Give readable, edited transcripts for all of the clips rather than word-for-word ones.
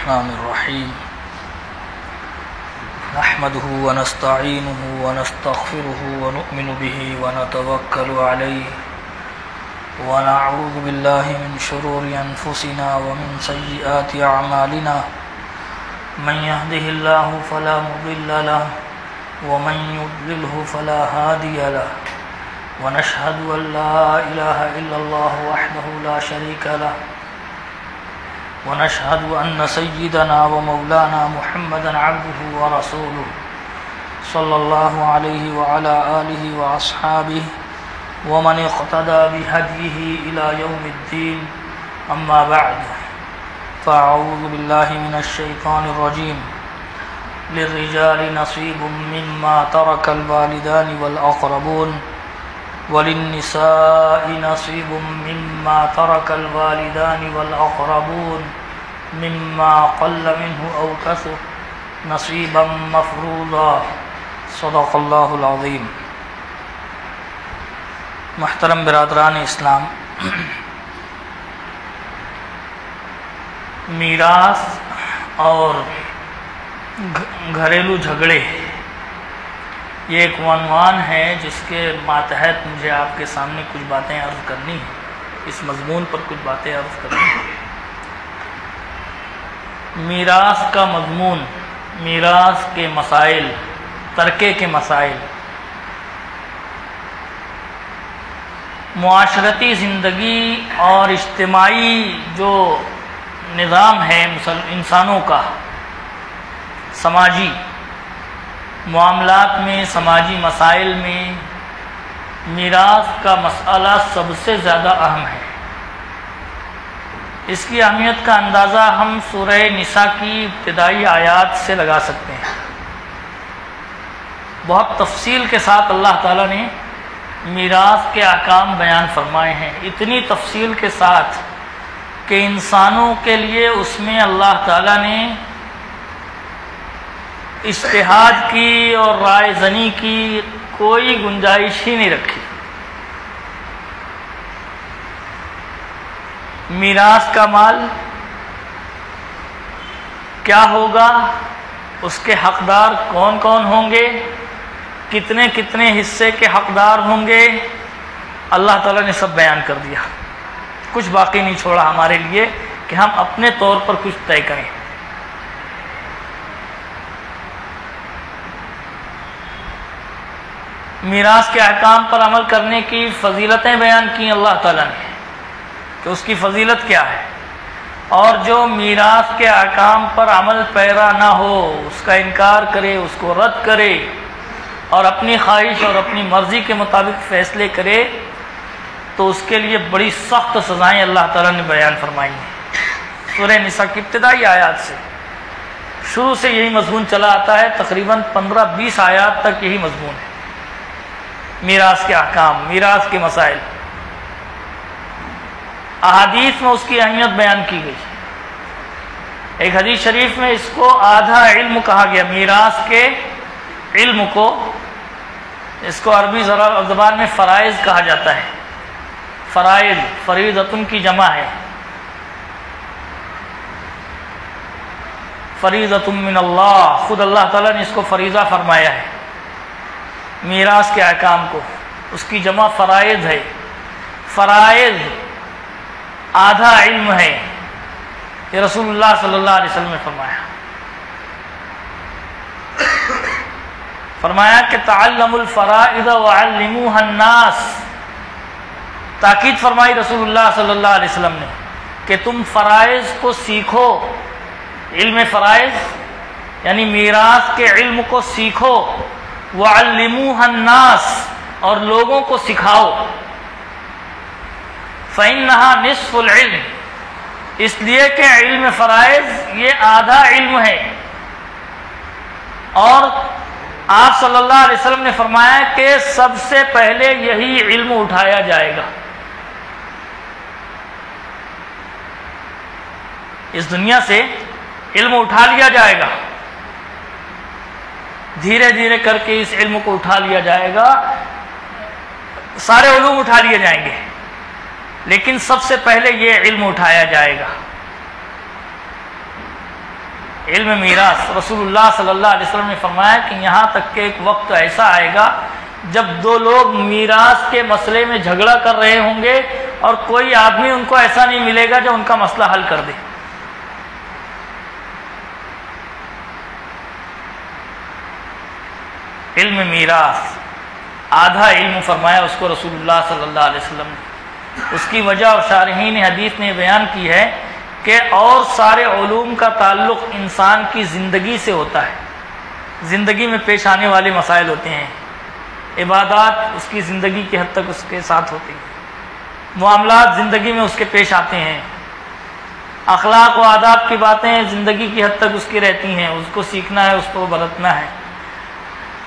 الرحمن الرحيم نحمده ونستعينه ونستغفره ونؤمن به ونتوكل عليه ونعوذ بالله من شرور أنفسنا ومن سيئات أعمالنا من يهده الله فلا مضل له ومن يضلله فلا هادي له ونشهد أن لا إله إلا الله وحده لا شريك له ونشهد أن سيدنا ومولانا محمدا عبده ورسوله صلى الله عليه وعلى آله وأصحابه ومن اقتدى بهديه إلى يوم الدين أما بعد فأعوذ بالله من الشيطان الرجيم للرجال نصيب مما ترك الوالدان والأقربون وللنساء نصيب مما ترك الوالدان والأقربون مما قل منه أو كثر نصيبا مفروضا صدق اللہ العظیم۔ محترم برادران اسلام، میراث اور گھریلو جھگڑے یہ ایک عنوان ہے جس کے ماتحت مجھے آپ کے سامنے کچھ باتیں عرض کرنی ہیں، اس مضمون پر کچھ باتیں عرض کرنی ہیں۔ میراث کا مضمون، میراث کے مسائل، ترکے کے مسائل، معاشرتی زندگی اور اجتماعی جو نظام ہے انسانوں کا، سماجی معاملات میں، سماجی مسائل میں میراث کا مسئلہ سب سے زیادہ اہم ہے۔ اس کی اہمیت کا اندازہ ہم سورہ نساء کی ابتدائی آیات سے لگا سکتے ہیں۔ بہت تفصیل کے ساتھ اللہ تعالیٰ نے میراث کے احکام بیان فرمائے ہیں، اتنی تفصیل کے ساتھ کہ انسانوں کے لیے اس میں اللہ تعالیٰ نے اجتہاد کی اور رائے زنی کی کوئی گنجائش ہی نہیں رکھی۔ میراث کا مال کیا ہوگا، اس کے حقدار کون کون ہوں گے، کتنے کتنے حصے کے حقدار ہوں گے، اللہ تعالیٰ نے سب بیان کر دیا۔ کچھ باقی نہیں چھوڑا ہمارے لیے کہ ہم اپنے طور پر کچھ طے کریں۔ میراث کے احکام پر عمل کرنے کی فضیلتیں بیان کی اللہ تعالیٰ نے کہ اس کی فضیلت کیا ہے، اور جو میراث کے احکام پر عمل پیرا نہ ہو، اس کا انکار کرے، اس کو رد کرے اور اپنی خواہش اور اپنی مرضی کے مطابق فیصلے کرے تو اس کے لیے بڑی سخت سزائیں اللہ تعالیٰ نے بیان فرمائی ہیں۔ سورہ نساء کی ابتدائی آیات سے شروع سے یہی مضمون چلا آتا ہے، تقریباً 15-20 آیات تک یہی مضمون ہے، میراث کے احکام، میراث کے مسائل۔ احادیث میں اس کی اہمیت بیان کی گئی۔ ایک حدیث شریف میں اس کو آدھا علم کہا گیا، میراث کے علم کو، اس کو عربی زبان میں فرائض کہا جاتا ہے۔ فرائض فریضۃن کی جمع ہے، فریضۃ من اللہ، خود اللہ تعالیٰ نے اس کو فریضہ فرمایا ہے۔ میراث کے احکام کو، اس کی جمع فرائض ہے۔ فرائض آدھا علم ہے، یہ رسول اللہ صلی اللہ علیہ وسلم نے فرمایا کہ تعلموا الفرائض وعلموها الناس، تاکید فرمائی رسول اللہ صلی اللہ علیہ وسلم نے کہ تم فرائض کو سیکھو، علم فرائض یعنی میراث کے علم کو سیکھو، وعلموها الناس اور لوگوں کو سکھاؤ، فإنها نصف العلم، اس لیے کہ علم فرائض یہ آدھا علم ہے۔ اور آپ صلی اللہ علیہ وسلم نے فرمایا کہ سب سے پہلے یہی علم اٹھایا جائے گا، اس دنیا سے علم اٹھا لیا جائے گا، دھیرے دھیرے کر کے اس علم کو اٹھا لیا جائے گا، سارے علوم اٹھا لیے جائیں گے، لیکن سب سے پہلے یہ علم اٹھایا جائے گا۔ علم میراث رسول اللہ صلی اللہ علیہ وسلم نے فرمایا کہ یہاں تک کہ ایک وقت ایسا آئے گا جب دو لوگ میراث کے مسئلے میں جھگڑا کر رہے ہوں گے اور کوئی آدمی ان کو ایسا نہیں ملے گا جو ان کا مسئلہ حل کر دے. علم میراث آدھا علم فرمایا اس کو رسول اللہ صلی اللہ علیہ وسلم نے. اس کی وجہ اور شارحین حدیث نے بیان کی ہے کہ اور سارے علوم کا تعلق انسان کی زندگی سے ہوتا ہے. زندگی میں پیش آنے والے مسائل ہوتے ہیں. عبادات اس کی زندگی کی حد تک اس کے ساتھ ہوتی ہیں. معاملات زندگی میں اس کے پیش آتے ہیں. اخلاق و آداب کی باتیں زندگی کی حد تک اس کی رہتی ہیں. اس کو سیکھنا ہے, اس کو برتنا ہے.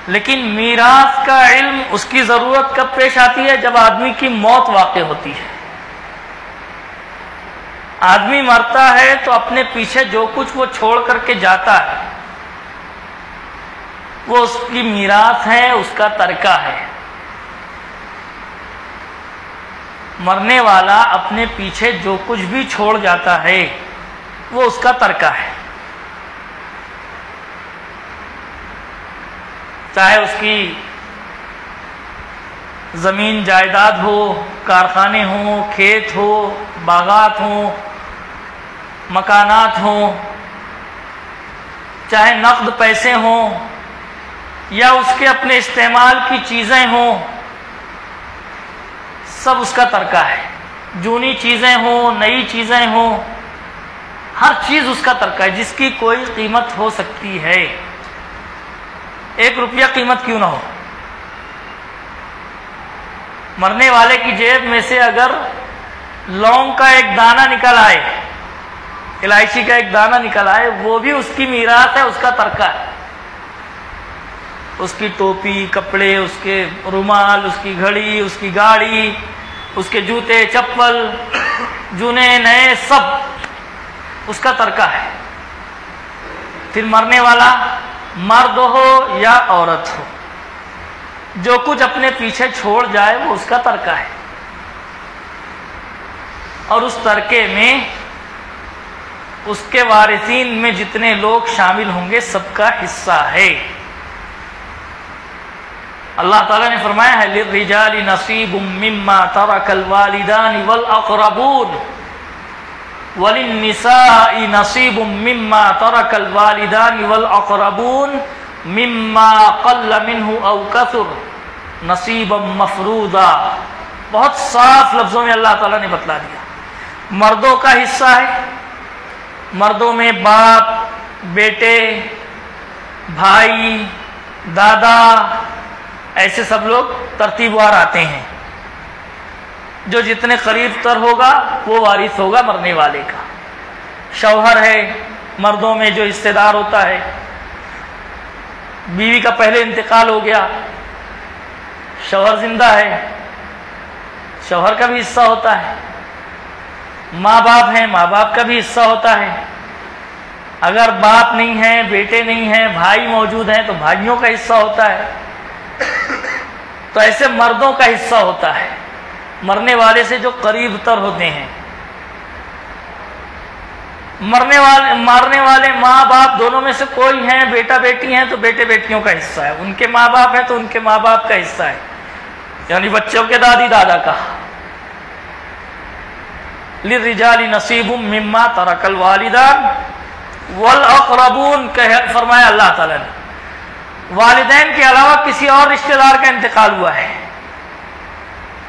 لیکن میراث کا علم اس کی ضرورت کب پیش آتی ہے؟ جب آدمی کی موت واقع ہوتی ہے. آدمی مرتا ہے تو اپنے پیچھے جو کچھ وہ چھوڑ کر کے جاتا ہے وہ اس کی میراث ہے, اس کا ترکہ ہے. مرنے والا اپنے پیچھے جو کچھ بھی چھوڑ جاتا ہے وہ اس کا ترکہ ہے. چاہے اس کی زمین جائیداد ہو, کارخانے ہوں, کھیت ہو, باغات ہوں, مکانات ہوں, چاہے نقد پیسے ہوں یا اس کے اپنے استعمال کی چیزیں ہوں, سب اس کا ترکہ ہے. جونی چیزیں ہوں, نئی چیزیں ہوں, ہر چیز اس کا ترکہ ہے جس کی کوئی قیمت ہو سکتی ہے. 1 روپیہ قیمت کیوں نہ ہو. مرنے والے کی جیب میں سے اگر لونگ کا ایک دانہ نکل آئے, الائچی کا ایک دانہ نکل آئے, وہ بھی اس کی میراث ہے, اس کا ترکہ ہے. اس کی ٹوپی, کپڑے, اس کے رومال, اس کی گھڑی, اس کی گاڑی, اس کے جوتے, چپل, جونے نئے, سب اس کا ترکہ ہے. پھر مرنے والا مرد ہو یا عورت ہو, جو کچھ اپنے پیچھے چھوڑ جائے وہ اس کا ترکہ ہے. اور اس ترکے میں اس کے وارثین میں جتنے لوگ شامل ہوں گے سب کا حصہ ہے. اللہ تعالیٰ نے فرمایا ہے للرجال نصیب مما ترک الوالدان والاقربون وللنساء نصیب مما ترک الوالدان والاقربون مما قل منه او کثر نصیبا مفروضا. بہت صاف لفظوں میں اللہ تعالیٰ نے بتلا دیا. مردوں کا حصہ ہے, مردوں میں باپ, بیٹے, بھائی, دادا, ایسے سب لوگ ترتیب وار آتے ہیں. جو جتنے قریب تر ہوگا وہ وارث ہوگا مرنے والے کا. شوہر ہے, مردوں میں جو حصے دار ہوتا ہے. بیوی کا پہلے انتقال ہو گیا, شوہر زندہ ہے, شوہر کا بھی حصہ ہوتا ہے. ماں باپ ہیں, ماں باپ کا بھی حصہ ہوتا ہے. اگر باپ نہیں ہے, بیٹے نہیں ہیں, بھائی موجود ہیں تو بھائیوں کا حصہ ہوتا ہے. تو ایسے مردوں کا حصہ ہوتا ہے مرنے والے سے جو قریب تر ہوتے ہیں. مرنے والے ماں باپ دونوں میں سے کوئی ہیں, بیٹا بیٹی ہیں تو بیٹے بیٹیوں کا حصہ ہے. ان کے ماں باپ ہیں تو ان کے ماں باپ کا حصہ ہے, یعنی بچوں کے دادی دادا کا. للرجال نصیب مما ترک الوالدان والاقربون فرمایا اللہ تعالیٰ نے. والدین کے علاوہ کسی اور رشتہ دار کا انتقال ہوا ہے,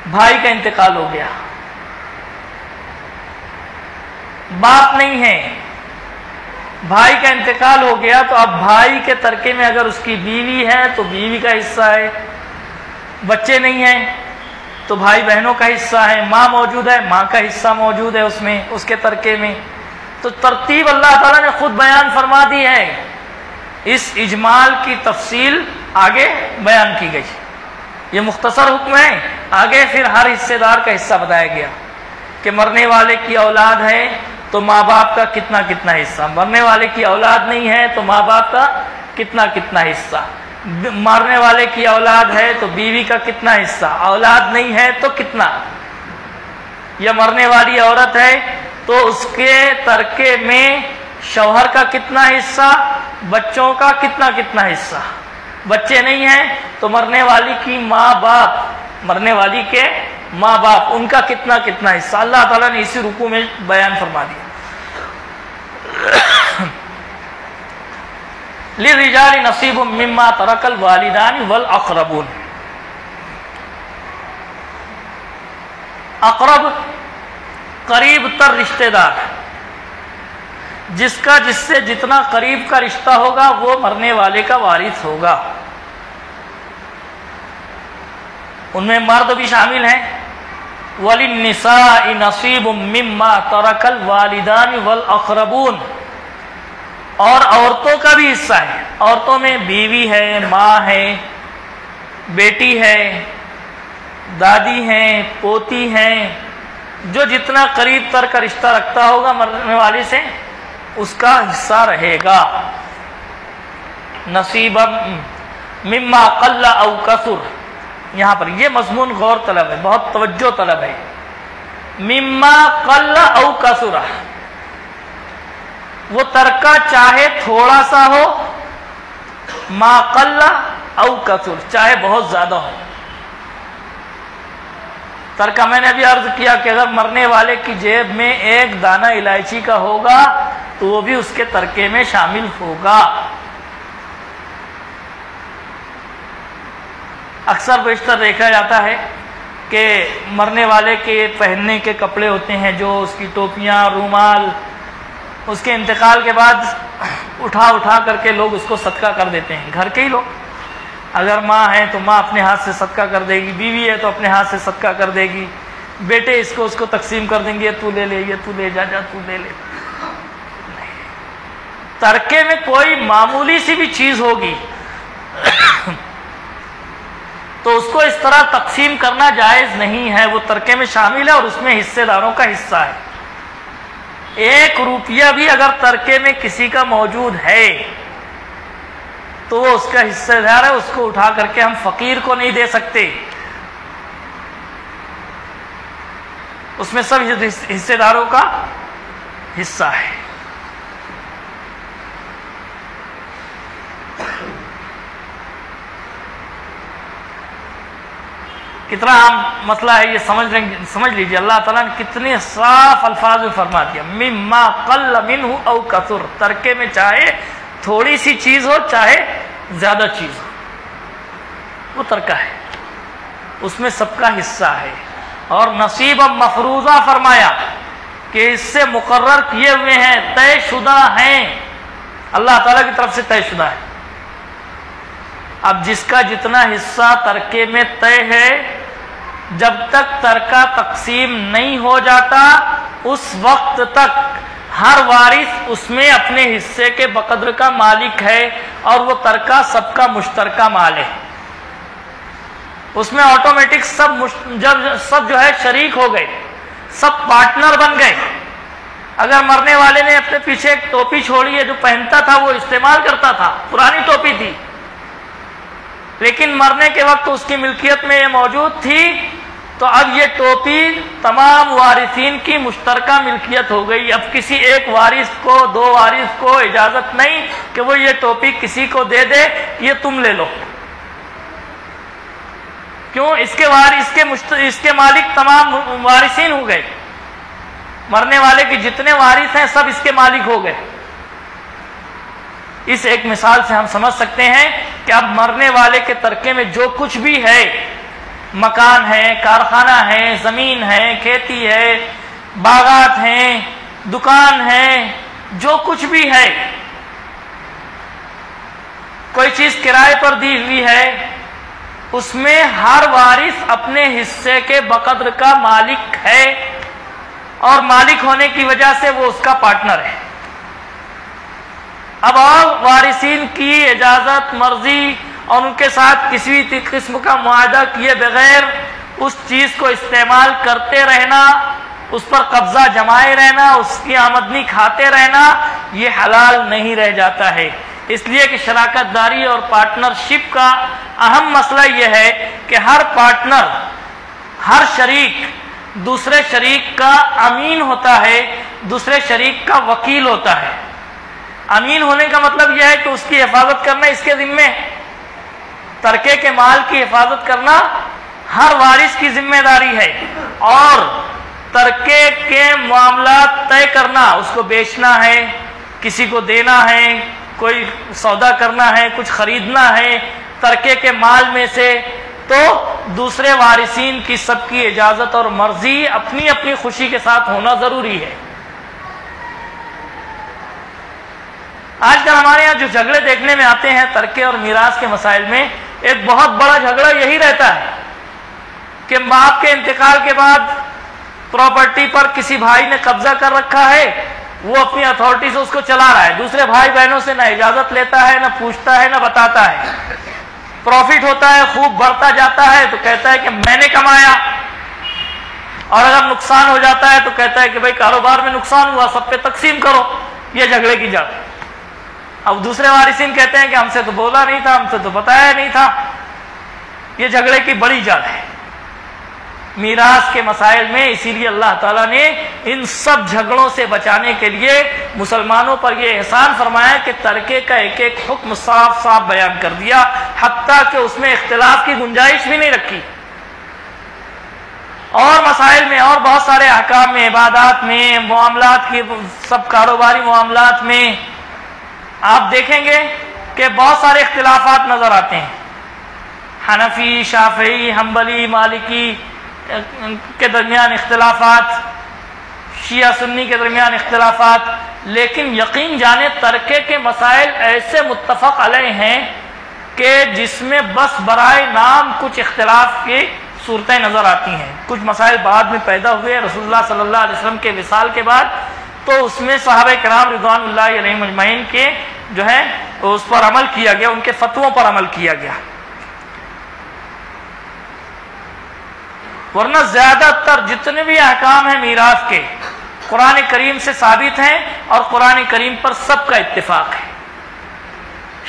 بھائی کا انتقال ہو گیا, باپ نہیں ہے, بھائی کا انتقال ہو گیا, تو اب بھائی کے ترکے میں اگر اس کی بیوی ہے تو بیوی کا حصہ ہے, بچے نہیں ہیں تو بھائی بہنوں کا حصہ ہے, ماں موجود ہے, ماں کا حصہ موجود ہے اس میں, اس کے ترکے میں. تو ترتیب اللہ تعالیٰ نے خود بیان فرما دی ہے. اس اجمال کی تفصیل آگے بیان کی گئی. یہ مختصر حکم ہے, آگے پھر ہر حصے دار کا حصہ بتایا گیا کہ مرنے والے کی اولاد ہے تو ماں باپ کا کتنا کتنا حصہ, مرنے والے کی اولاد نہیں ہے تو ماں باپ کا کتنا کتنا حصہ, مرنے والے کی اولاد ہے تو بیوی کا کتنا حصہ, اولاد نہیں ہے تو کتنا, یا مرنے والی عورت ہے تو اس کے ترکے میں شوہر کا کتنا حصہ، بچوں کا کتنا کتنا حصہ. بچے نہیں ہیں تو مرنے والی کی ماں باپ، مرنے والی کے ماں باپ، ان کا کتنا کتنا حصہ اللہ تعالیٰ نے اسی رکوع میں بیان فرما دیا. للرجال نصیب مما ترک الوالدان والاقربون. اقرب قریب تر رشتہ دار، جس سے جتنا قریب کا رشتہ ہوگا وہ مرنے والے کا وارث ہوگا. ان میں مرد بھی شامل ہیں. وَلِلنِّسَاءِ نَصِيبٌ مِّمَّا تَرَكَ الْوَالِدَانِ وَالْأَقْرَبُونَ. اور عورتوں کا بھی حصہ ہے. عورتوں میں بیوی ہے، ماں ہے، بیٹی ہے، دادی ہیں، پوتی ہیں، جو جتنا قریب تر کا رشتہ رکھتا ہوگا مرنے والے سے اس کا حصہ رہے گا. نصیبا مما قل او کثر. یہاں پر یہ مضمون غور طلب ہے، بہت توجہ طلب ہے. مما قل او کثر، وہ ترکہ چاہے تھوڑا سا ہو، ما قل او کثر چاہے بہت زیادہ ہو. ترکہ میں نے ابھی عرض کیا کہ اگر مرنے والے کی جیب میں ایک دانہ الائچی کا ہوگا تو وہ بھی اس کے ترکے میں شامل ہوگا. اکثر بیشتر دیکھا جاتا ہے کہ مرنے والے کے پہننے کے کپڑے ہوتے ہیں، جو اس کی ٹوپیاں، رومال، اس کے انتقال کے بعد اٹھا اٹھا کر کے لوگ اس کو صدقہ کر دیتے ہیں. گھر کے ہی لوگ، اگر ماں ہے تو ماں اپنے ہاتھ سے صدقہ کر دے گی، بیوی ہے تو اپنے ہاتھ سے صدقہ کر دے گی، بیٹے اس کو تقسیم کر دیں گے، یہ تو لے لے، یہ تو لے جا، تو لے لے. ترکے میں کوئی معمولی سی بھی چیز ہوگی تو اس کو اس طرح تقسیم کرنا جائز نہیں ہے. وہ ترکے میں شامل ہے اور اس میں حصے داروں کا حصہ ہے. 1 روپیہ بھی اگر ترکے میں کسی کا موجود ہے تو وہ اس کا حصہ دار ہے. اس کو اٹھا کر کے ہم فقیر کو نہیں دے سکتے. اس میں سب حصے داروں کا حصہ ہے. کتنا عام مسئلہ ہے یہ، سمجھ لیجیے. اللہ تعالیٰ نے کتنے صاف الفاظ میں فرما دیا، مما قل منہ او کثر. ترکے میں چاہے تھوڑی سی چیز ہو چاہے زیادہ چیز ہو، وہ ترکہ ہے، اس میں سب کا حصہ ہے. اور نصیب مفروضہ فرمایا کہ اس سے مقرر کیے ہوئے ہیں، طے شدہ ہیں، اللہ تعالیٰ کی طرف سے طے شدہ ہے. اب جس کا جتنا حصہ ترکے میں طے ہے، جب تک ترکہ تقسیم نہیں ہو جاتا اس وقت تک ہر وارث اس میں اپنے حصے کے بقدر کا مالک ہے، اور وہ ترکہ سب کا مشترکہ مال ہے. اس میں آٹومیٹک سب جو ہے شریک ہو گئے، سب پارٹنر بن گئے. اگر مرنے والے نے اپنے پیچھے ایک ٹوپی چھوڑی ہے جو پہنتا تھا، وہ استعمال کرتا تھا، پرانی ٹوپی تھی، لیکن مرنے کے وقت اس کی ملکیت میں یہ موجود تھی، تو اب یہ ٹوپی تمام وارثین کی مشترکہ ملکیت ہو گئی. اب کسی ایک وارث کو، 2 وارث کو اجازت نہیں کہ وہ یہ ٹوپی کسی کو دے دے، یہ تم لے لو. کیوں؟ اس کے مالک تمام وارثین ہو گئے. مرنے والے کے جتنے وارث ہیں سب اس کے مالک ہو گئے. اس ایک مثال سے ہم سمجھ سکتے ہیں کہ اب مرنے والے کے ترکے میں جو کچھ بھی ہے، مکان ہے، کارخانہ ہے، زمین ہے، کھیتی ہے، باغات ہیں، دکان ہے، جو کچھ بھی ہے، کوئی چیز کرائے پر دی ہوئی ہے، اس میں ہر وارث اپنے حصے کے بقدر کا مالک ہے، اور مالک ہونے کی وجہ سے وہ اس کا پارٹنر ہے. اب اور وارثین کی اجازت، مرضی اور ان کے ساتھ کسی قسم کا معاہدہ کیے بغیر اس چیز کو استعمال کرتے رہنا، اس پر قبضہ جمائے رہنا، اس کی آمدنی کھاتے رہنا، یہ حلال نہیں رہ جاتا ہے. اس لیے کہ شراکت داری اور پارٹنرشپ کا اہم مسئلہ یہ ہے کہ ہر پارٹنر، ہر شریک دوسرے شریک کا امین ہوتا ہے، دوسرے شریک کا وکیل ہوتا ہے. امین ہونے کا مطلب یہ ہے کہ اس کی حفاظت کرنا اس کے ذمے ہے. ترکے کے مال کی حفاظت کرنا ہر وارث کی ذمہ داری ہے، اور ترکے کے معاملات طے کرنا، اس کو بیچنا ہے، کسی کو دینا ہے، کوئی سودا کرنا ہے، کچھ خریدنا ہے ترکے کے مال میں سے، تو دوسرے وارثین کی سب کی اجازت اور مرضی اپنی اپنی خوشی کے ساتھ ہونا ضروری ہے. آج کل ہمارے یہاں جو جھگڑے دیکھنے میں آتے ہیں ترکے اور میراث کے مسائل میں، ایک بہت بڑا جھگڑا یہی رہتا ہے کہ باپ کے انتقال کے بعد پراپرٹی پر کسی بھائی نے قبضہ کر رکھا ہے، وہ اپنی اتھارٹی سے اس کو چلا رہا ہے، دوسرے بھائی بہنوں سے نہ اجازت لیتا ہے، نہ پوچھتا ہے، نہ بتاتا ہے. پروفٹ ہوتا ہے، خوب بڑھتا جاتا ہے تو کہتا ہے کہ میں نے کمایا، اور اگر نقصان ہو جاتا ہے تو کہتا ہے کہ بھائی کاروبار میں نقصان ہوا، سب پہ تقسیم کرو. یہ جھگڑے کی جڑ. اب دوسرے وارثین کہتے ہیں کہ ہم سے تو بولا نہیں تھا، ہم سے تو بتایا نہیں تھا. یہ جھگڑے کی بڑی جڑ ہے میراث کے مسائل میں. اسی لیے اللہ تعالیٰ نے ان سب جھگڑوں سے بچانے کے لیے مسلمانوں پر یہ احسان فرمایا کہ ترکے کا ایک ایک حکم صاف صاف بیان کر دیا، حتیٰ کہ اس میں اختلاف کی گنجائش بھی نہیں رکھی. اور مسائل میں اور بہت سارے احکام میں، عبادات میں، معاملات کی سب کاروباری معاملات میں آپ دیکھیں گے کہ بہت سارے اختلافات نظر آتے ہیں. حنفی، شافعی، حنبلی، مالکی کے درمیان اختلافات، شیعہ سنی کے درمیان اختلافات، لیکن یقین جانے ترکے کے مسائل ایسے متفق علیہ ہیں کہ جس میں بس برائے نام کچھ اختلاف کی صورتیں نظر آتی ہیں. کچھ مسائل بعد میں پیدا ہوئے رسول اللہ صلی اللہ علیہ وسلم کے وصال کے بعد، تو اس میں صحابہ کرام رضوان اللہ علیہم اجمعین کے جو ہے اس پر عمل کیا گیا، ان کے فتووں پر عمل کیا گیا. ورنہ زیادہ تر جتنے بھی احکام ہیں میراث کے قرآن کریم سے ثابت ہیں، اور قرآن کریم پر سب کا اتفاق ہے.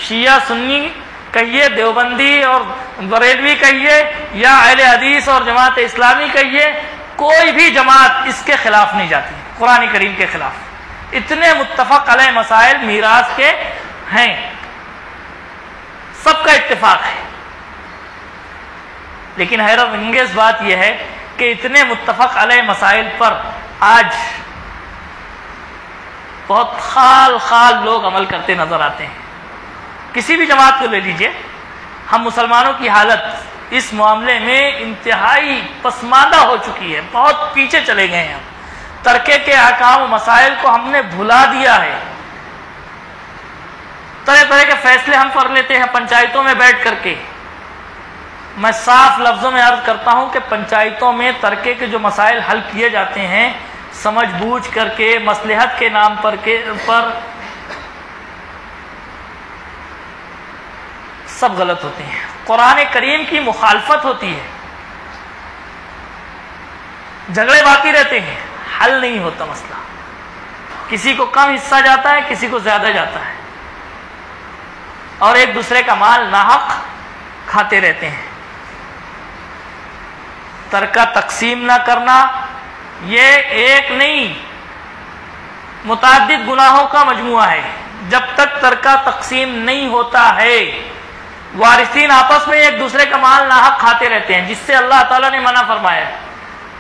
شیعہ سنی کہیے، دیوبندی اور بریلوی کہیے، یا اہل حدیث اور جماعت اسلامی کہیے، کوئی بھی جماعت اس کے خلاف نہیں جاتی قرآن کریم کے خلاف. اتنے متفق علیہ مسائل میراث کے ہیں، سب کا اتفاق ہے. لیکن حیرت انگیز بات یہ ہے کہ اتنے متفق علیہ مسائل پر آج بہت خال خال لوگ عمل کرتے نظر آتے ہیں. کسی بھی جماعت کو لے لیجئے، ہم مسلمانوں کی حالت اس معاملے میں انتہائی پسماندہ ہو چکی ہے، بہت پیچھے چلے گئے ہیں. ترکے کے احکام و مسائل کو ہم نے بھلا دیا ہے. طرح طرح کے فیصلے ہم کر لیتے ہیں پنچایتوں میں بیٹھ کر کے. میں صاف لفظوں میں عرض کرتا ہوں کہ پنچایتوں میں ترکے کے جو مسائل حل کیے جاتے ہیں سمجھ بوجھ کر کے، مصلحت کے نام پر سب غلط ہوتے ہیں. قرآن کریم کی مخالفت ہوتی ہے، جھگڑے باقی رہتے ہیں، حل نہیں ہوتا مسئلہ. کسی کو کم حصہ جاتا ہے، کسی کو زیادہ جاتا ہے، اور ایک دوسرے کا مال ناحق کھاتے رہتے ہیں. ترکہ تقسیم نہ کرنا یہ ایک نہیں، متعدد گناہوں کا مجموعہ ہے. جب تک ترکہ تقسیم نہیں ہوتا ہے، وارثین آپس میں ایک دوسرے کا مال ناحق کھاتے رہتے ہیں، جس سے اللہ تعالیٰ نے منع فرمایا ہے.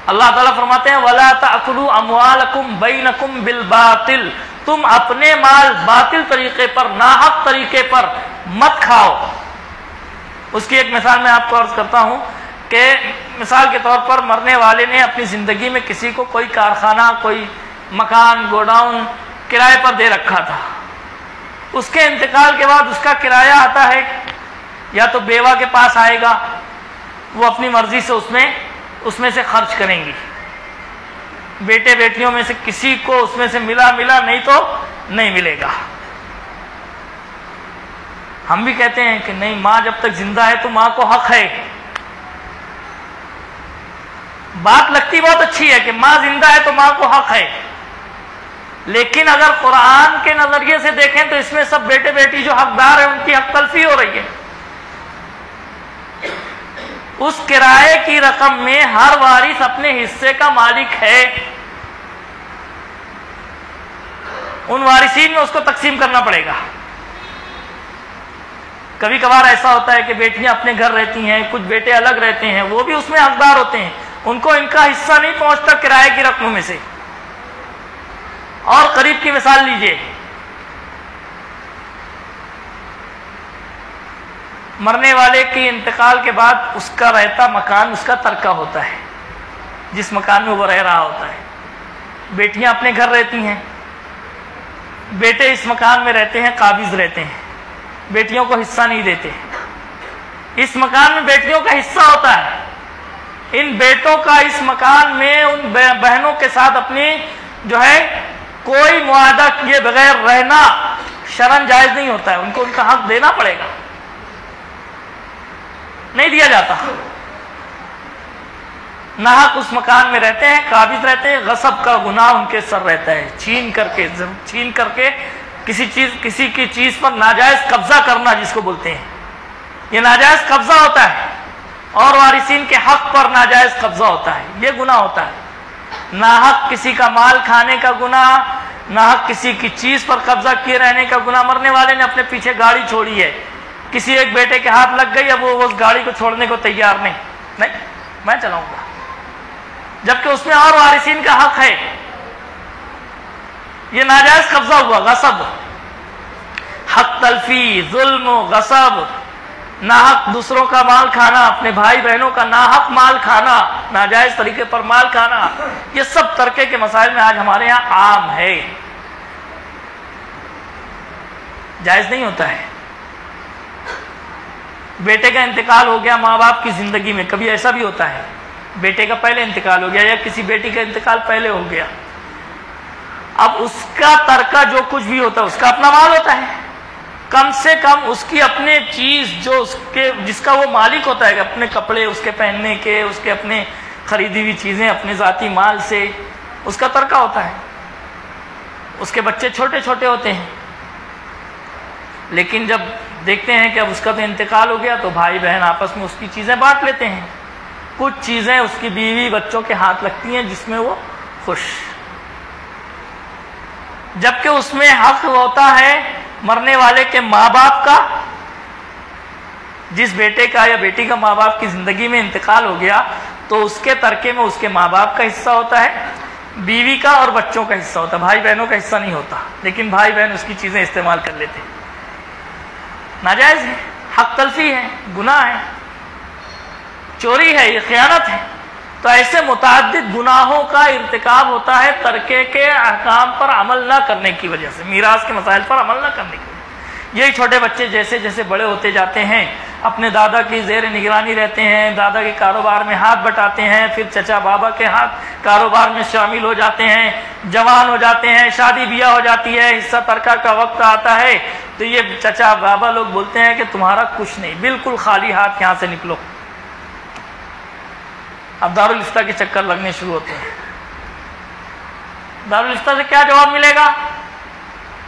اللہ تعالیٰ فرماتے ہیں وَلَا تَأْكُلُوا أَمْوَالَكُمْ بَيْنَكُمْ بِالْبَاطِلِ، تم اپنے مال باطل طریقے پر، ناحق طریقے پر مت کھاؤ. اس کی ایک مثال میں آپ کو عرض کرتا ہوں کہ مثال کے طور پر مرنے والے نے اپنی زندگی میں کسی کو کوئی کارخانہ، کوئی مکان، گوڈاؤن کرائے پر دے رکھا تھا. اس کے انتقال کے بعد اس کا کرایہ آتا ہے، یا تو بیوہ کے پاس آئے گا، وہ اپنی مرضی سے اس میں سے خرچ کریں گی. بیٹے بیٹیوں میں سے کسی کو اس میں سے ملا نہیں تو نہیں ملے گا. ہم بھی کہتے ہیں کہ نہیں، ماں جب تک زندہ ہے تو ماں کو حق ہے. بات لگتی بہت اچھی ہے کہ ماں زندہ ہے تو ماں کو حق ہے، لیکن اگر قرآن کے نظریے سے دیکھیں تو اس میں سب بیٹے بیٹی جو حقدار ہیں ان کی حق تلفی ہو رہی ہے. اس کرائے کی رقم میں ہر وارث اپنے حصے کا مالک ہے. ان وارثین میں اس کو تقسیم کرنا پڑے گا۔ کبھی کبھار ایسا ہوتا ہے کہ بیٹیاں اپنے گھر رہتی ہیں، کچھ بیٹے الگ رہتے ہیں، وہ بھی اس میں حقدار ہوتے ہیں، ان کو ان کا حصہ نہیں پہنچتا کرائے کی رقم میں سے۔ اور قریب کی مثال لیجئے، مرنے والے کے انتقال کے بعد اس کا رہتا مکان اس کا ترکہ ہوتا ہے، جس مکان میں وہ رہ رہا ہوتا ہے۔ بیٹیاں اپنے گھر رہتی ہیں، بیٹے اس مکان میں رہتے ہیں، قابض رہتے ہیں، بیٹیوں کو حصہ نہیں دیتے۔ اس مکان میں بیٹیوں کا حصہ ہوتا ہے، ان بیٹوں کا اس مکان میں ان بہنوں کے ساتھ اپنی جو ہے کوئی معاہدہ کیے بغیر رہنا شرعاً جائز نہیں ہوتا ہے، ان کو ان کا حق دینا پڑے گا، نہیں دیا جاتا۔ ناحق اس مکان میں رہتے ہیں، قابض رہتے ہیں، غصب کا گناہ ان کے سر رہتا ہے، چھین کر کے کسی کی چیز پر ناجائز قبضہ کرنا جس کو بولتے ہیں، یہ ناجائز قبضہ ہوتا ہے، اور وارثین کے حق پر ناجائز قبضہ ہوتا ہے، یہ گناہ ہوتا ہے۔ ناحق کسی کا مال کھانے کا گناہ، ناحق کسی کی چیز پر قبضہ کیے رہنے کا گناہ۔ مرنے والے نے اپنے پیچھے گاڑی چھوڑی ہے، کسی ایک بیٹے کے ہاتھ لگ گئی، اب وہ اس گاڑی کو چھوڑنے کو تیار نہیں، میں چلاؤں گا، جبکہ اس میں اور وارثین کا حق ہے۔ یہ ناجائز قبضہ ہوا، غصب، حق تلفی، ظلم و غصب، ناحق دوسروں کا مال کھانا، اپنے بھائی بہنوں کا ناحق مال کھانا، ناجائز طریقے پر مال کھانا، یہ سب ترکے کے مسائل میں آج ہمارے یہاں عام ہے، جائز نہیں ہوتا ہے۔ بیٹے کا انتقال ہو گیا ماں باپ کی زندگی میں، کبھی ایسا بھی ہوتا ہے بیٹے کا پہلے انتقال ہو گیا یا کسی بیٹی کا انتقال پہلے ہو گیا، اب اس کا ترکہ جو کچھ بھی ہوتا ہے اس کا اپنا مال ہوتا ہے، کم سے کم اس کی اپنے چیز جو جس کا وہ مالک ہوتا ہے، اپنے کپڑے اس کے پہننے کے، اس کے اپنے خریدی ہوئی چیزیں اپنے ذاتی مال سے اس کا ترکہ ہوتا ہے۔ اس کے بچے چھوٹے چھوٹے ہوتے ہیں، لیکن جب دیکھتے ہیں کہ اب اس کا تو انتقال ہو گیا تو بھائی بہن آپس میں اس کی چیزیں بانٹ لیتے ہیں، کچھ چیزیں اس کی بیوی بچوں کے ہاتھ لگتی ہیں جس میں وہ خوش، جبکہ اس میں حق ہوتا ہے مرنے والے کے ماں باپ کا۔ جس بیٹے کا یا بیٹی کا ماں باپ کی زندگی میں انتقال ہو گیا تو اس کے ترکے میں اس کے ماں باپ کا حصہ ہوتا ہے، بیوی کا اور بچوں کا حصہ ہوتا ہے، بھائی بہنوں کا حصہ نہیں ہوتا، لیکن بھائی بہن اس کی چیزیں استعمال کر لیتے ہیں، ناجائز ہے، حق تلفی ہے، گناہ ہے، چوری ہے، یہ خیانت ہے۔ تو ایسے متعدد گناہوں کا ارتکاب ہوتا ہے ترکے کے احکام پر عمل نہ کرنے کی وجہ سے، میراث کے مسائل پر عمل نہ کرنے کی وجہ سے۔ یہی چھوٹے بچے جیسے جیسے بڑے ہوتے جاتے ہیں، اپنے دادا کی زیر نگرانی رہتے ہیں، دادا کے کاروبار میں ہاتھ بٹاتے ہیں، پھر چچا بابا کے ہاتھ کاروبار میں شامل ہو جاتے ہیں، جوان ہو جاتے ہیں، شادی بیاہ ہو جاتی ہے، حصہ ترکہ کا وقت آتا ہے، تو یہ چچا بابا لوگ بولتے ہیں کہ تمہارا کچھ نہیں، بالکل خالی ہاتھ یہاں سے نکلو۔ اب دارالفتہ کے چکر لگنے شروع ہوتے ہیں۔ دارالفتہ سے کیا جواب ملے گا؟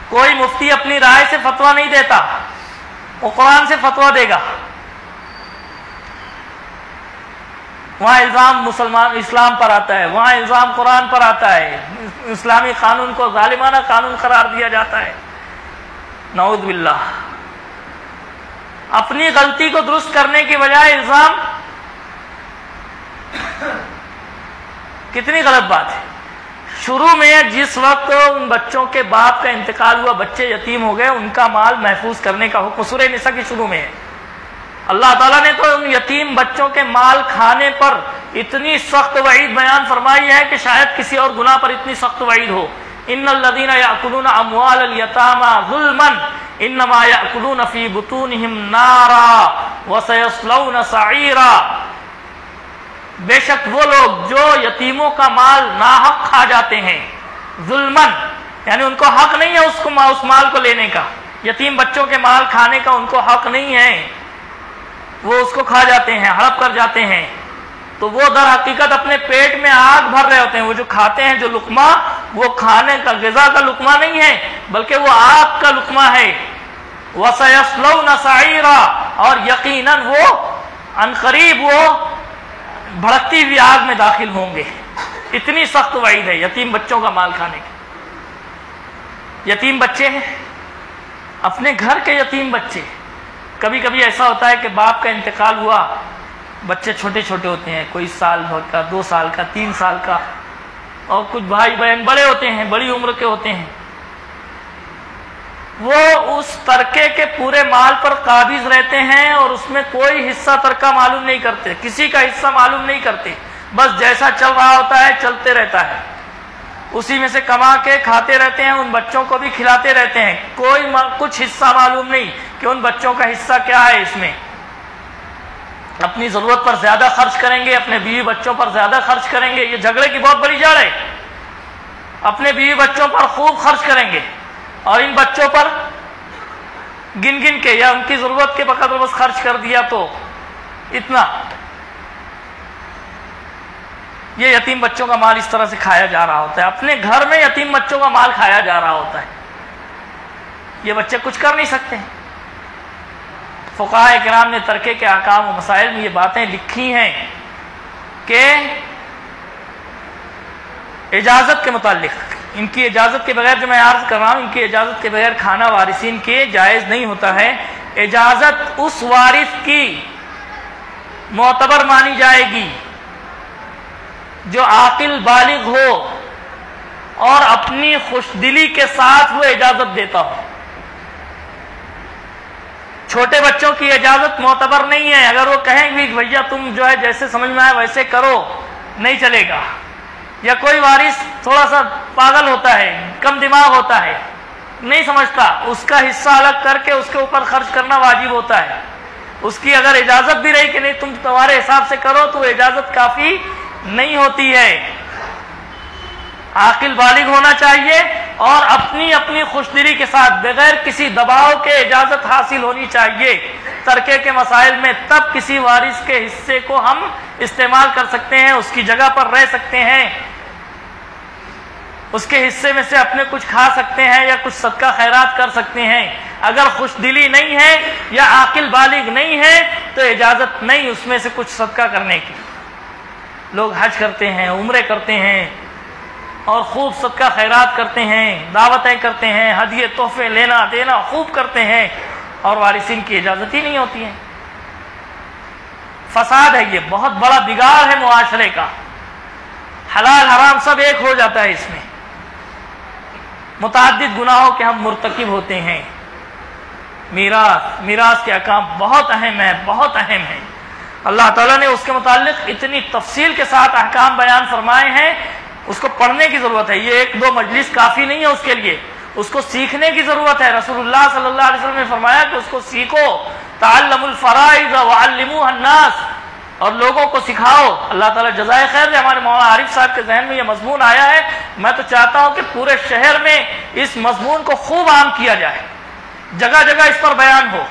کوئی مفتی اپنی رائے سے فتویٰ نہیں دیتا، وہ قرآن سے فتویٰ دے گا۔ وہاں الزام اسلام پر آتا ہے، وہاں الزام قرآن پر آتا ہے، اسلامی قانون کو ظالمانہ قانون قرار دیا جاتا ہے، نعوذ باللہ۔ اپنی غلطی کو درست کرنے کی بجائے الزام، کتنی غلط بات ہے۔ شروع میں جس وقت ان بچوں کے باپ کا انتقال ہوا، بچے یتیم ہو گئے، ان کا مال محفوظ کرنے کا حکم سورہ نساء کی شروع میں ہے۔ اللہ تعالیٰ نے تو ان یتیم بچوں کے مال کھانے پر اتنی سخت وعید بیان فرمائی ہے کہ شاید کسی اور گناہ پر اتنی سخت وعید ہو۔ ان الذین یأکلون اموال الیتامی ظلما انما یأکلون فی بطونہم نارا وسیصلون سعیرا۔ بے شک وہ لوگ جو یتیموں کا مال ناحق کھا جاتے ہیں، ظلمن یعنی ان کو حق نہیں ہے اس مال کو لینے کا، یتیم بچوں کے مال کھانے کا ان کو حق نہیں ہے، وہ اس کو کھا جاتے ہیں، ہڑپ کر جاتے ہیں، تو وہ در حقیقت اپنے پیٹ میں آگ بھر رہے ہوتے ہیں۔ وہ جو کھاتے ہیں جو لقمہ، وہ کھانے کا غذا کا لقمہ نہیں ہے بلکہ وہ آگ کا لقمہ ہے۔ وَسَيَصْلَوْنَ سَعِيرًا، اور یقیناً وہ عنقریب وہ بھڑکتی ہوئی آگ میں داخل ہوں گے۔ اتنی سخت وعید ہے یتیم بچوں کا مال کھانے کی۔ یتیم بچے ہیں، اپنے گھر کے یتیم بچے. کبھی کبھی ایسا ہوتا ہے کہ باپ کا انتقال ہوا، بچے چھوٹے چھوٹے ہوتے ہیں، کوئی سال کا، 2 سال کا، 3 سال کا، اور کچھ بھائی بہن بڑے ہوتے ہیں، بڑی عمر کے ہوتے ہیں. وہ اس ترکے کے پورے مال پر قابض رہتے ہیں اور اس میں کوئی حصہ ترکہ معلوم نہیں کرتے، کسی کا حصہ معلوم نہیں کرتے. بس جیسا چل رہا ہوتا ہے چلتے رہتا ہے، اسی میں سے کما کے کھاتے رہتے ہیں، ان بچوں کو بھی کھلاتے رہتے ہیں. کوئی کچھ حصہ معلوم نہیں کہ ان بچوں کا حصہ کیا ہے. اس میں اپنی ضرورت پر زیادہ خرچ کریں گے، اپنے بیوی بچوں پر زیادہ خرچ کریں گے. یہ جھگڑے کی بہت بڑی جڑ ہے. اپنے بیوی بچوں پر خوب خرچ کریں گے اور ان بچوں پر گن گن کے یا ان کی ضرورت کے بقدر بس خرچ کر دیا تو اتنا. یہ یتیم بچوں کا مال اس طرح سے کھایا جا رہا ہوتا ہے. اپنے گھر میں یتیم بچوں کا مال کھایا جا رہا ہوتا ہے. یہ بچے کچھ کر نہیں سکتے. فقہاء کرام نے ترکے کے احکام و مسائل میں یہ باتیں لکھی ہیں کہ اجازت کے متعلق، ان کی اجازت کے بغیر، جو میں عرض کر رہا ہوں، ان کی اجازت کے بغیر کھانا وارثین کے جائز نہیں ہوتا ہے. اجازت اس وارث کی معتبر مانی جائے گی جو عاقل بالغ ہو اور اپنی خوش دلی کے ساتھ وہ اجازت دیتا ہو. چھوٹے بچوں کی اجازت معتبر نہیں ہے. اگر وہ کہیں گے بھیا تم جو ہے جیسے سمجھ میں آئے ویسے کرو، نہیں چلے گا. یا کوئی وارث تھوڑا سا پاگل ہوتا ہے، کم دماغ ہوتا ہے، نہیں سمجھتا، اس کا حصہ الگ کر کے اس کے اوپر خرچ کرنا واجب ہوتا ہے. اس کی اگر اجازت بھی رہی کہ نہیں تم تمہارے حساب سے کرو تو اجازت کافی نہیں ہوتی ہے. عاقل بالغ ہونا چاہیے اور اپنی اپنی خوش دلی کے ساتھ بغیر کسی دباؤ کے اجازت حاصل ہونی چاہیے. ترکے کے مسائل میں تب کسی وارث کے حصے کو ہم استعمال کر سکتے ہیں، اس کی جگہ پر رہ سکتے ہیں، اس کے حصے میں سے اپنے کچھ کھا سکتے ہیں یا کچھ صدقہ خیرات کر سکتے ہیں. اگر خوش دلی نہیں ہے یا عاقل بالغ نہیں ہے تو اجازت نہیں اس میں سے کچھ صدقہ کرنے کی. لوگ حج کرتے ہیں، عمرے کرتے ہیں اور خوب صدقہ خیرات کرتے ہیں، دعوتیں کرتے ہیں، ہدیے تحفے لینا دینا خوب کرتے ہیں اور وارثین کی اجازت ہی نہیں ہوتی ہے. فساد ہے، یہ بہت بڑا بگاڑ ہے معاشرے کا. حلال حرام سب ایک ہو جاتا ہے اس میں. متعدد گناہوں کے ہم مرتکب ہوتے ہیں. میراث کے احکام بہت اہم ہیں، بہت اہم ہیں. اللہ تعالیٰ نے اس کے متعلق اتنی تفصیل کے ساتھ احکام بیان فرمائے ہیں، اس کو پڑھنے کی ضرورت ہے. یہ 1-2 مجلس کافی نہیں ہے اس کے لیے، اس کو سیکھنے کی ضرورت ہے. رسول اللہ صلی اللہ علیہ وسلم نے فرمایا کہ اس کو سیکھو. تعلموا الفرائض وعلموها الناس، اور لوگوں کو سکھاؤ. اللہ تعالیٰ جزائے خیر دے. ہمارے مولانا عارف صاحب کے ذہن میں یہ مضمون آیا ہے. میں تو چاہتا ہوں کہ پورے شہر میں اس مضمون کو خوب عام کیا جائے، جگہ جگہ اس پر بیان ہو.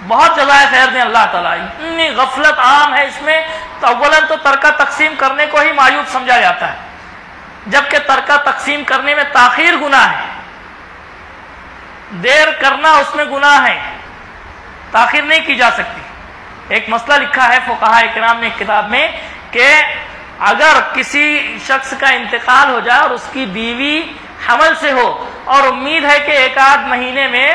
بہت جزائے خیر دیں اللہ تعالیٰ. اتنی غفلت عام ہے اس میں. تو اولاً تو ترکہ تقسیم کرنے کو ہی معیوب سمجھا جاتا ہے، جبکہ ترکہ تقسیم کرنے میں تاخیر گناہ ہے. دیر کرنا اس میں گناہ ہے، تاخیر نہیں کی جا سکتی. ایک مسئلہ لکھا ہے فقہاء کرام نے کتاب میں کہ اگر کسی شخص کا انتقال ہو جائے اور اس کی بیوی حمل سے ہو اور امید ہے کہ 1-8 مہینے میں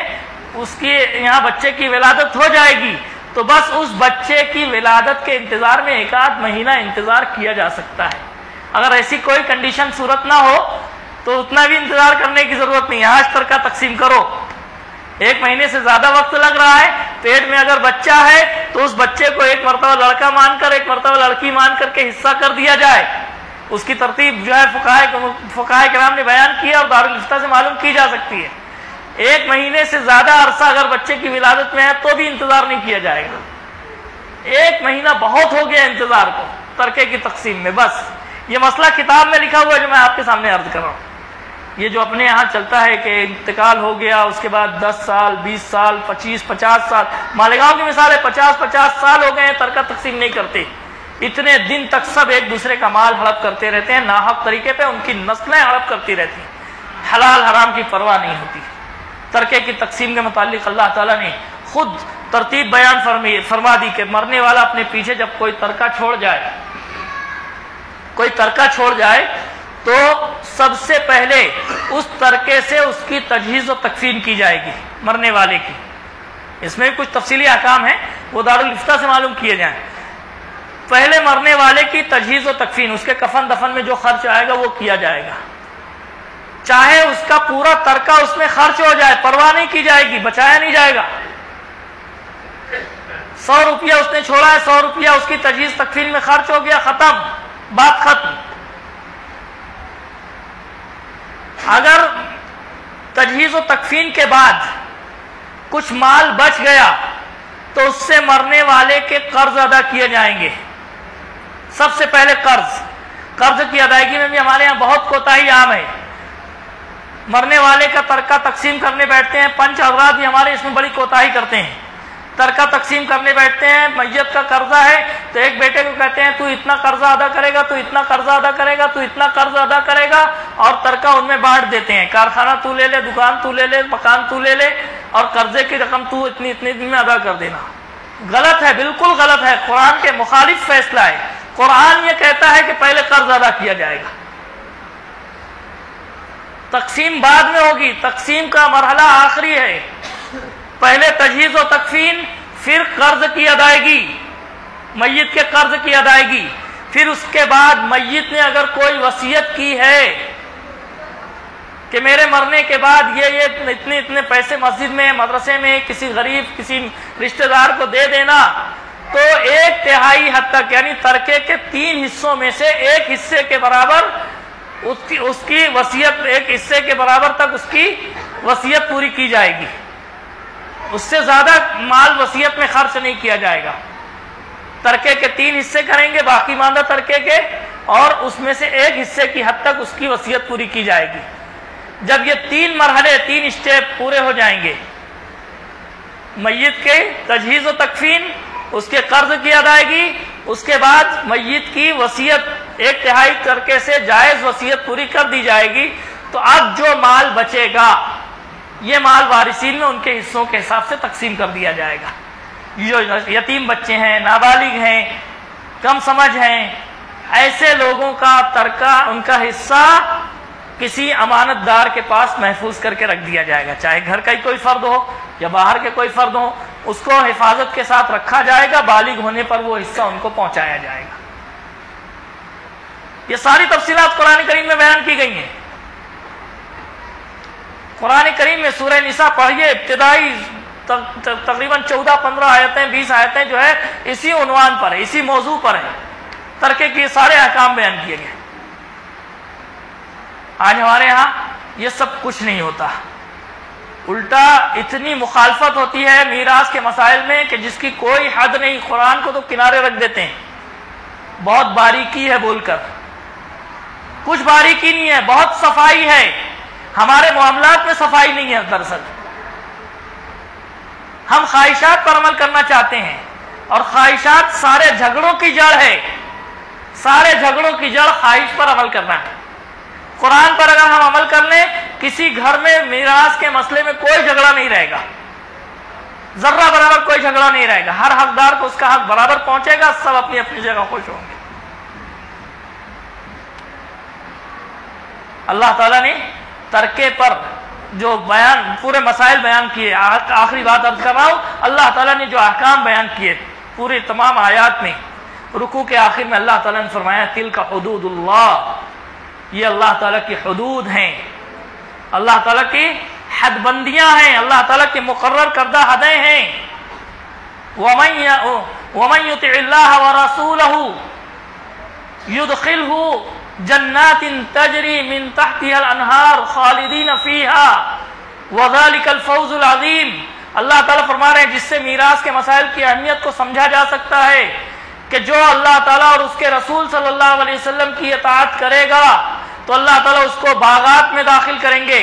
اس کی یہاں بچے کی ولادت ہو جائے گی، تو بس اس بچے کی ولادت کے انتظار میں 1-8 مہینہ انتظار کیا جا سکتا ہے. اگر ایسی کوئی کنڈیشن صورت نہ ہو تو اتنا بھی انتظار کرنے کی ضرورت نہیں. آج ترکہ تقسیم کرو. 1 مہینے سے زیادہ وقت لگ رہا ہے، پیٹ میں اگر بچہ ہے تو اس بچے کو 1 مرتبہ لڑکا مان کر 1 مرتبہ لڑکی مان کر کے حصہ کر دیا جائے. اس کی ترتیب جو ہے فقہاء کرام نے بیان کی اور دارالفتہ سے معلوم کی جا سکتی ہے. 1 مہینے سے زیادہ عرصہ اگر بچے کی ولادت میں ہے تو بھی انتظار نہیں کیا جائے گا. 1 مہینہ بہت ہو گیا انتظار کو ترکے کی تقسیم میں. بس یہ مسئلہ کتاب میں لکھا ہوا ہے جو میں آپ کے سامنے عرض کر رہا ہوں. یہ جو اپنے یہاں چلتا ہے کہ انتقال ہو گیا اس کے بعد 10 سال 20 سال 25-50 سال، مالیگاؤں کی مثال ہے، 50 سال ہو گئے ہیں ترکہ تقسیم نہیں کرتے. اتنے دن تک سب ایک دوسرے کا مال ہڑپ کرتے رہتے ہیں ناحق طریقے پہ. ان کی نسلیں ہڑپ کرتی رہتی ہیں. حلال حرام کی پرواہ نہیں ہوتی. ترکے کی تقسیم کے متعلق اللہ تعالیٰ نے خود ترتیب بیان فرما دی کہ مرنے والا اپنے پیچھے جب کوئی ترکہ چھوڑ جائے تو سب سے پہلے اس ترکے سے اس کی تجہیز و تکفین کی جائے گی مرنے والے کی. اس میں بھی کچھ تفصیلی احکام ہیں، وہ دارالفتہ سے معلوم کیے جائیں. پہلے مرنے والے کی تجہیز و تکفین، اس کے کفن دفن میں جو خرچ آئے گا وہ کیا جائے گا. چاہے اس کا پورا ترکہ اس میں خرچ ہو جائے، پرواہ نہیں کی جائے گی، بچایا نہیں جائے گا. 100 روپیہ اس نے چھوڑا ہے، 100 روپیہ اس کی تجہیز تکفین میں خرچ ہو گیا، ختم، بات ختم. اگر تجہیز و تکفین کے بعد کچھ مال بچ گیا تو اس سے مرنے والے کے قرض ادا کیے جائیں گے. سب سے پہلے قرض کی ادائیگی میں بھی ہمارے یہاں بہت کوتاہی عام ہے. مرنے والے کا ترکہ تقسیم کرنے بیٹھتے ہیں، پنچ حضرات بھی ہمارے اس میں بڑی کوتاہی کرتے ہیں. ترکہ تقسیم کرنے بیٹھتے ہیں، میت کا قرضہ ہے تو ایک بیٹے کو کہتے ہیں تو اتنا قرضہ ادا کرے گا، تو اتنا قرضہ ادا کرے گا، تو اتنا قرض ادا کرے گا، اور ترکہ ان میں بانٹ دیتے ہیں. کارخانہ تو لے لے، دکان تو لے لے، مکان تو لے لے، اور قرضے کی رقم تو اتنی دن میں ادا کر دینا. غلط ہے، بالکل غلط ہے، قرآن کے مخالف فیصلہ ہے. قرآن یہ کہتا ہے کہ پہلے قرض ادا کیا جائے گا، تقسیم بعد میں ہوگی. تقسیم کا مرحلہ آخری ہے. پہلے تجہیز و تکفین، پھر قرض کی ادائیگی، میت کے قرض کی ادائیگی. پھر اس کے بعد میت نے اگر کوئی وصیت کی ہے کہ میرے مرنے کے بعد یہ اتنے پیسے مسجد میں، مدرسے میں، کسی غریب، کسی رشتہ دار کو دے دینا، تو 1/3 حد تک، یعنی ترکے کے 3 حصوں میں سے 1 حصے کے برابر اس کی وصیت، 1 حصے کے برابر تک اس کی وصیت پوری کی جائے گی. اس سے زیادہ مال وصیت میں خرچ نہیں کیا جائے گا. ترکے کے 3 حصے کریں گے باقی ماندہ ترکے کے، اور اس میں سے 1 حصے کی حد تک اس کی وصیت پوری کی جائے گی. جب یہ 3 مرحلے، 3 اسٹیپ پورے ہو جائیں گے، میت کے تجہیز و تکفین، اس کے قرض کی ادائیگی، اس کے بعد میت کی وصیت 1/3 ترکے سے جائز وصیت پوری کر دی جائے گی، تو اب جو مال بچے گا یہ مال وارثین میں ان کے حصوں کے حساب سے تقسیم کر دیا جائے گا. جو یتیم بچے ہیں، نابالغ ہیں، کم سمجھ ہیں، ایسے لوگوں کا ترکہ، ان کا حصہ کسی امانت دار کے پاس محفوظ کر کے رکھ دیا جائے گا. چاہے گھر کا ہی کوئی فرد ہو یا باہر کے کوئی فرد ہو، اس کو حفاظت کے ساتھ رکھا جائے گا. بالغ ہونے پر وہ حصہ ان کو پہنچایا جائے گا. یہ ساری تفصیلات قرآن کریم میں بیان کی گئی ہیں. قرآن کریم میں سورہ نساء پڑھیے، ابتدائی تقریباً 14-15 آیتیں، 20 آیتیں جو ہے اسی عنوان پر ہے، اسی موضوع پر ہے. ترکے کے سارے احکام بیان کیے گئے. آج ہمارے ہاں یہ سب کچھ نہیں ہوتا، الٹا اتنی مخالفت ہوتی ہے میراث کے مسائل میں کہ جس کی کوئی حد نہیں. قرآن کو تو کنارے رکھ دیتے ہیں، بہت باریکی ہے بول کر. کچھ باریکی نہیں ہے، بہت صفائی ہے. ہمارے معاملات میں صفائی نہیں ہے. دراصل ہم خواہشات پر عمل کرنا چاہتے ہیں، اور خواہشات سارے جھگڑوں کی جڑ ہے. سارے جھگڑوں کی جڑ خواہش پر عمل کرنا ہے. قرآن پر اگر ہم عمل کر لیں، کسی گھر میں میراث کے مسئلے میں کوئی جھگڑا نہیں رہے گا، ذرہ برابر کوئی جھگڑا نہیں رہے گا. ہر حقدار کو اس کا حق برابر پہنچے گا، سب اپنی اپنی جگہ خوش ہوں گے. اللہ تعالیٰ نے ترکے پر جو بیان، پورے مسائل بیان کیے. آخری بات عرض کر رہا ہوں، اللہ تعالیٰ نے جو احکام بیان کیے پورے تمام آیات میں، رکوع کے آخر میں اللہ تعالیٰ نے فرمایا تلک حدود اللہ، یہ اللہ تعالیٰ کی حدود ہیں، اللہ تعالیٰ کی حد بندیاں ہیں، اللہ تعالیٰ کی مقرر کردہ حدیں ہیں. وَمَن يُطِعِ اللَّهَ وَرَسُولَهُ يُدْخِلْهُ جنات تجری من تحتها الانہار خالدین فیہا وذلک الفوز العظیم. اللہ تعالیٰ فرما رہے ہیں جس سے میراث کے مسائل کی اہمیت کو سمجھا جا سکتا ہے کہ جو اللہ تعالیٰ اور اس کے رسول صلی اللہ علیہ وسلم کی اطاعت کرے گا تو اللہ تعالیٰ اس کو باغات میں داخل کریں گے،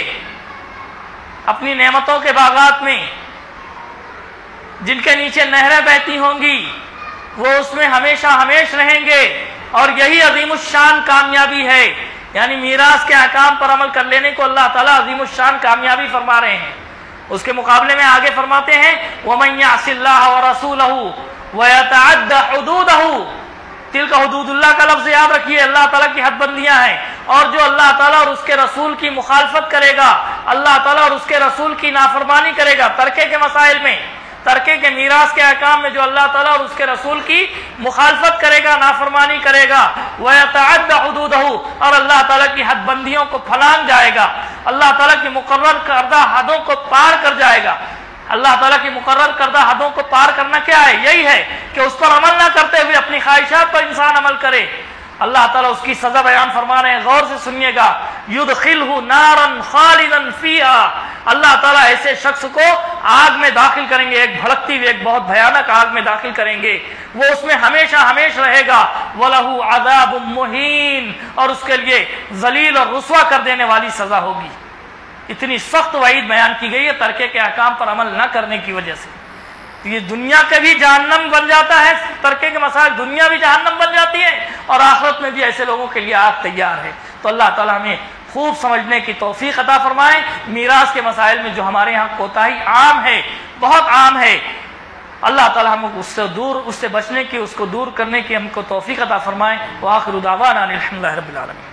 اپنی نعمتوں کے باغات میں، جن کے نیچے نہریں بہتی ہوں گی، وہ اس میں ہمیشہ ہمیش رہیں گے. اور یہی عظیم الشان کامیابی ہے. یعنی میراث کے احکام پر عمل کر لینے کو اللہ تعالیٰ عظیم الشان کامیابی فرما رہے ہیں. اس کے مقابلے میں آگے فرماتے ہیں وَمَن يَعْصِ اللَّهَ وَرَسُولَهُ وَيَتَعَدَّ حُدُودَهُ. تِلْكَ حدود اللہ کا لفظ یاد رکھیے، اللہ تعالیٰ کی حد بندیاں ہیں. اور جو اللہ تعالیٰ اور اس کے رسول کی مخالفت کرے گا، اللہ تعالیٰ اور اس کے رسول کی نافرمانی کرے گا، ترکے کے مسائل میں، ترکے کے میراث کے احکام میں جو اللہ تعالیٰ اور اس کے رسول کی مخالفت کرے گا، نافرمانی کرے گا، وَيَتَعَدَّ حُدُودَهُ، اور اللہ تعالیٰ کی حد بندیوں کو پھلانگ جائے گا، اللہ تعالیٰ کی مقرر کردہ حدوں کو پار کر جائے گا۔ اللہ تعالیٰ کی مقرر کردہ حدوں کو پار کرنا کیا ہے؟ یہی ہے کہ اس پر عمل نہ کرتے ہوئے اپنی خواہشات پر انسان عمل کرے۔ اللہ تعالیٰ اس کی سزا بیان فرما رہے ہیں، غور سے سنیے گا، یدخلہ نارا خالدا فیہا، اللہ تعالیٰ ایسے شخص کو آگ میں داخل کریں گے، ایک بھڑکتی ہوئی، ایک بہت بھیانک آگ میں داخل کریں گے، وہ اس میں ہمیشہ ہمیشہ رہے گا، وَلَهُ عَذَابٌ مُّہِینٌ، اور اس کے لیے ذلیل اور رسوا کر دینے والی سزا ہوگی۔ اتنی سخت وعید بیان کی گئی ہے ترکے کے احکام پر عمل نہ کرنے کی وجہ سے۔ یہ دنیا کا بھی جہنم بن جاتا ہے، ترکے کے مسائل دنیا بھی جہنم بن جاتی ہے، اور آخرت میں بھی ایسے لوگوں کے لیے آگ تیار ہے۔ تو اللہ تعالیٰ ہمیں خوب سمجھنے کی توفیق عطا فرمائے۔ میراث کے مسائل میں جو ہمارے ہاں کوتاہی عام ہے، بہت عام ہے، اللہ تعالیٰ ہم کو اس سے بچنے کی، اس کو دور کرنے کی ہم کو توفیق عطا فرمائے۔ وآخر دعوانا الحمد للہ رب العالمین۔